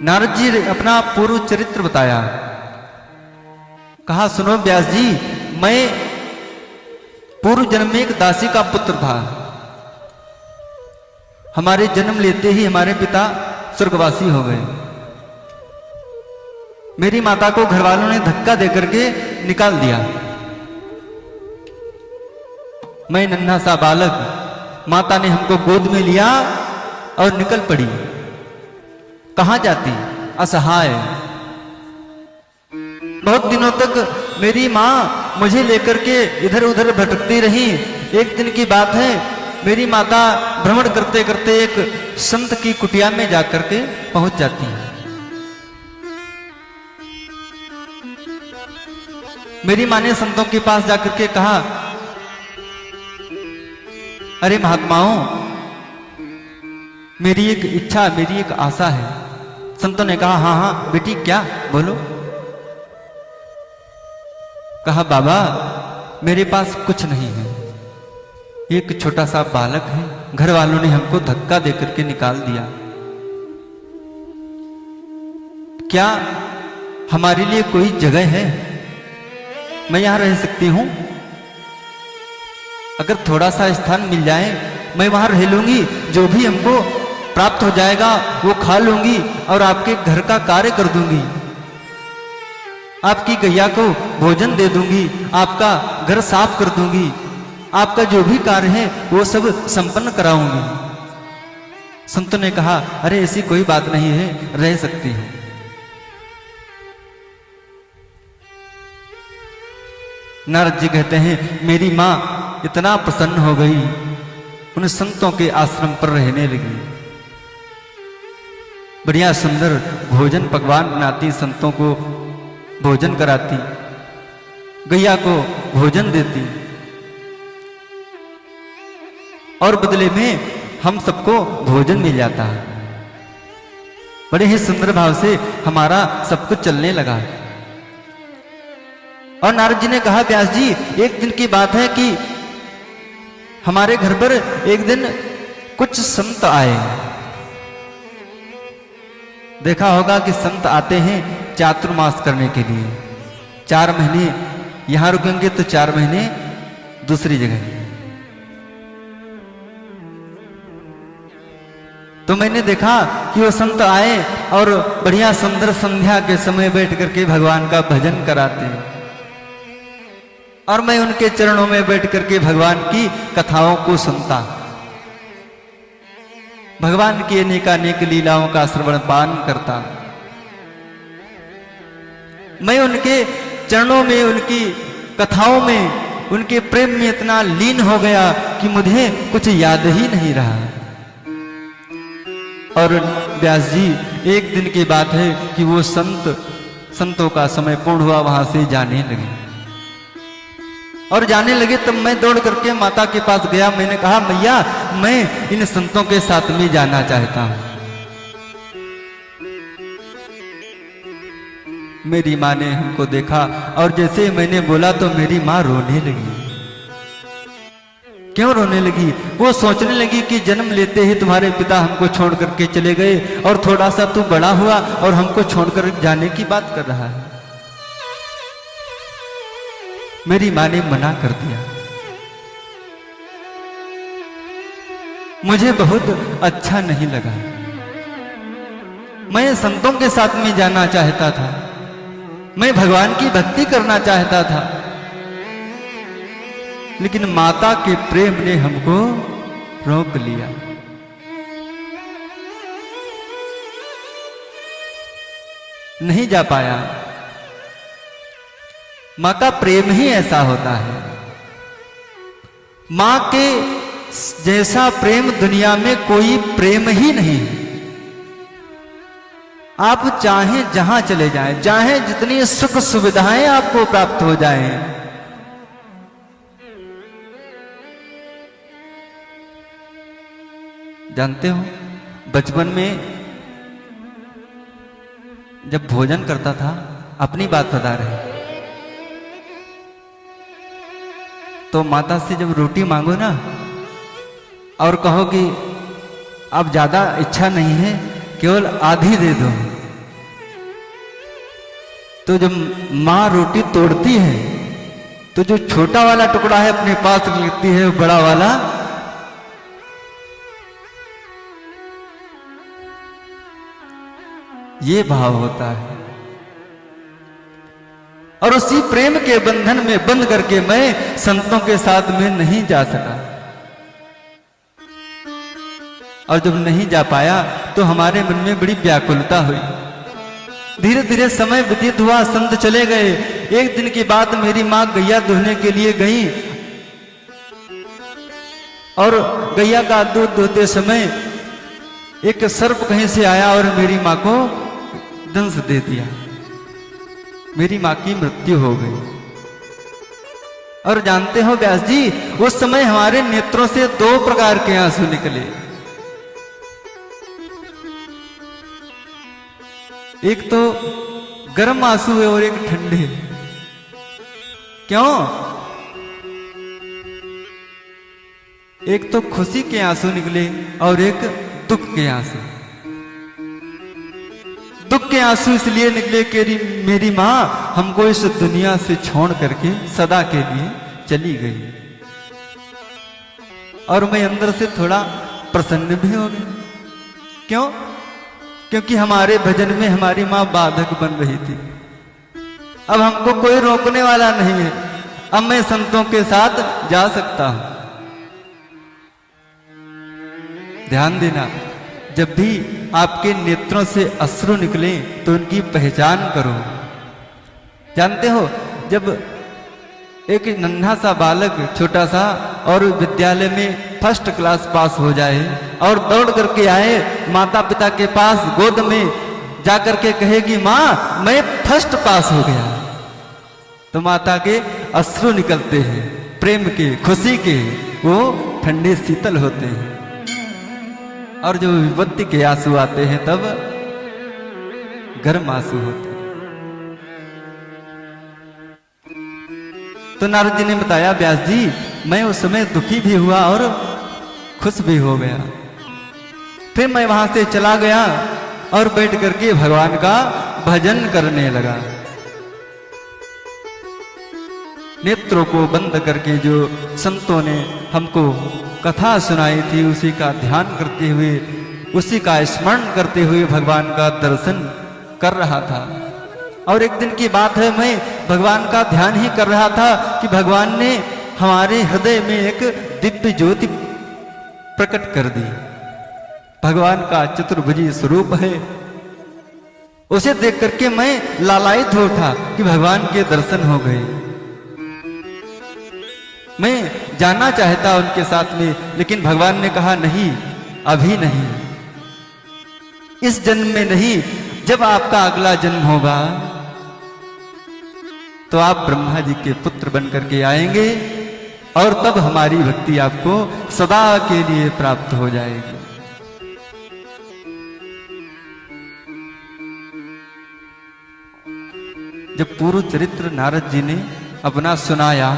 नारद जी ने अपना पूर्व चरित्र बताया। कहा, सुनो व्यास जी, मैं पूर्व जन्म में एक दासी का पुत्र था। हमारे जन्म लेते ही हमारे पिता स्वर्गवासी हो गए। मेरी माता को घर वालों ने धक्का देकर के निकाल दिया। मैं नन्हा सा बालक, माता ने हमको गोद में लिया और निकल पड़ी। कहां जाती, असहाय। बहुत दिनों तक मेरी मां मुझे लेकर के इधर उधर भटकती रही। एक दिन की बात है, मेरी माता भ्रमण करते करते एक संत की कुटिया में जाकर के पहुंच जाती है। मेरी मां ने संतों के पास जाकर के कहा, अरे महात्माओं, मेरी एक इच्छा, मेरी एक आशा है। संतों ने कहा, हाँ हाँ बेटी, क्या, बोलो। कहा, बाबा मेरे पास कुछ नहीं है, एक छोटा सा बालक है, घर वालों ने हमको धक्का देकर के निकाल दिया। क्या हमारे लिए कोई जगह है, मैं यहां रह सकती हूं? अगर थोड़ा सा स्थान मिल जाए, मैं वहां रह लूंगी, जो भी हमको प्राप्त हो जाएगा वो खा लूंगी और आपके घर का कार्य कर दूंगी, आपकी गैया को भोजन दे दूंगी, आपका घर साफ कर दूंगी, आपका जो भी कार्य है वो सब संपन्न कराऊंगी। संतों ने कहा, अरे ऐसी कोई बात नहीं है, रह सकती हूं। नारद जी कहते हैं, मेरी मां इतना प्रसन्न हो गई, उन संतों के आश्रम पर रहने लगी। बढ़िया सुंदर भोजन पकवान बनाती, संतों को भोजन कराती, गैया को भोजन देती और बदले में हम सबको भोजन मिल जाता है। बड़े ही सुंदर भाव से हमारा सब कुछ चलने लगा। और नारद जी ने कहा, व्यास जी, एक दिन की बात है कि हमारे घर पर एक दिन कुछ संत आए। देखा होगा कि संत आते हैं चातुर्मास करने के लिए। 4 महीने यहां रुकेंगे तो 4 महीने दूसरी जगह। तो मैंने देखा कि वो संत आए और बढ़िया सुंदर संध्या के समय बैठ करके भगवान का भजन कराते हैं और मैं उनके चरणों में बैठ करके भगवान की कथाओं को सुनता, भगवान की अनेकानेक लीलाओं का श्रवण पान करता। मैं उनके चरणों में, उनकी कथाओं में, उनके प्रेम में इतना लीन हो गया कि मुझे कुछ याद ही नहीं रहा। और व्यास जी, एक दिन की बात है कि वो संतों का समय पूर्ण हुआ, वहां से जाने लगे। और जाने लगे तब मैं दौड़ करके माता के पास गया। मैंने कहा, मैया, मैं इन संतों के साथ में जाना चाहता हूं। मेरी मां ने हमको देखा और जैसे मैंने बोला तो मेरी मां रोने लगी। क्यों रोने लगी? वो सोचने लगी कि जन्म लेते ही तुम्हारे पिता हमको छोड़ करके चले गए और थोड़ा सा तू बड़ा हुआ और हमको छोड़कर जाने की बात कर रहा है। मेरी मां ने मना कर दिया। मुझे बहुत अच्छा नहीं लगा। मैं संतों के साथ में जाना चाहता था, मैं भगवान की भक्ति करना चाहता था, लेकिन माता के प्रेम ने हमको रोक लिया। नहीं जा पाया। मां का प्रेम ही ऐसा होता है। मां के जैसा प्रेम दुनिया में कोई प्रेम ही नहीं है। आप चाहे जहां चले जाएं, चाहे जितनी सुख सुविधाएं आपको प्राप्त हो जाएं, जानते हो, बचपन में जब भोजन करता था, अपनी बात बता रहे, तो माता से जब रोटी मांगो ना और कहो कि अब ज्यादा इच्छा नहीं है, केवल आधी दे दो, तो जब माँ रोटी तोड़ती है तो जो छोटा वाला टुकड़ा है अपने पास लेती है, बड़ा वाला ये भाव होता है। और उसी प्रेम के बंधन में बंध करके मैं संतों के साथ में नहीं जा सका। और जब नहीं जा पाया तो हमारे मन में बड़ी व्याकुलता हुई। धीरे धीरे समय व्यतीत हुआ, संत चले गए। एक दिन की बात, मेरी माँ गैया दुहने के लिए गई और गैया का दूध दुहते समय एक सर्प कहीं से आया और मेरी माँ को दंश दे दिया। मेरी माँ की मृत्यु हो गई। और जानते हो व्यास जी, उस समय हमारे नेत्रों से दो प्रकार के आंसू निकले। एक तो गर्म आंसू है और एक ठंडे। क्यों? एक तो खुशी के आंसू निकले और एक दुख के आंसू। दुख के आंसू इसलिए निकले कि मेरी मां हमको इस दुनिया से छोड़ करके सदा के लिए चली गई। और मैं अंदर से थोड़ा प्रसन्न भी हो गया। क्यों? क्योंकि हमारे भजन में हमारी मां बाधक बन रही थी। अब हमको कोई रोकने वाला नहीं है, अब मैं संतों के साथ जा सकता हूं। ध्यान देना, जब भी आपके नेत्रों से अश्रु निकले तो उनकी पहचान करो। जानते हो, जब एक नन्हा सा बालक, छोटा सा, और विद्यालय में फर्स्ट क्लास पास हो जाए और दौड़ करके आए माता पिता के पास, गोद में जाकर के कहेगी माँ मैं फर्स्ट पास हो गया, तो माता के अश्रु निकलते हैं, प्रेम के, खुशी के, वो ठंडे शीतल होते हैं। और जो विपत्ति के आंसू आते हैं तब गर्म आंसू होते हैं। तो नारद जी ने बताया, व्यास जी मैं उस समय दुखी भी हुआ और खुश भी हो गया। फिर मैं वहां से चला गया और बैठ करके भगवान का भजन करने लगा। नेत्रों को बंद करके जो संतों ने हमको कथा सुनाई थी उसी का ध्यान करते हुए, उसी का स्मरण करते हुए भगवान का दर्शन कर रहा था। और एक दिन की बात है, मैं भगवान का ध्यान ही कर रहा था कि भगवान ने हमारे हृदय में एक दिव्य ज्योति प्रकट कर दी। भगवान का चतुर्भुजी स्वरूप है। उसे देख करके मैं लालायित हो उठा कि भगवान के दर्शन हो गए। मैं जाना चाहता उनके साथ में, लेकिन भगवान ने कहा नहीं, अभी नहीं, इस जन्म में नहीं, जब आपका अगला जन्म होगा तो आप ब्रह्मा जी के पुत्र बन करके आएंगे और तब हमारी भक्ति आपको सदा के लिए प्राप्त हो जाएगी। जब पूर्व चरित्र नारद जी ने अपना सुनाया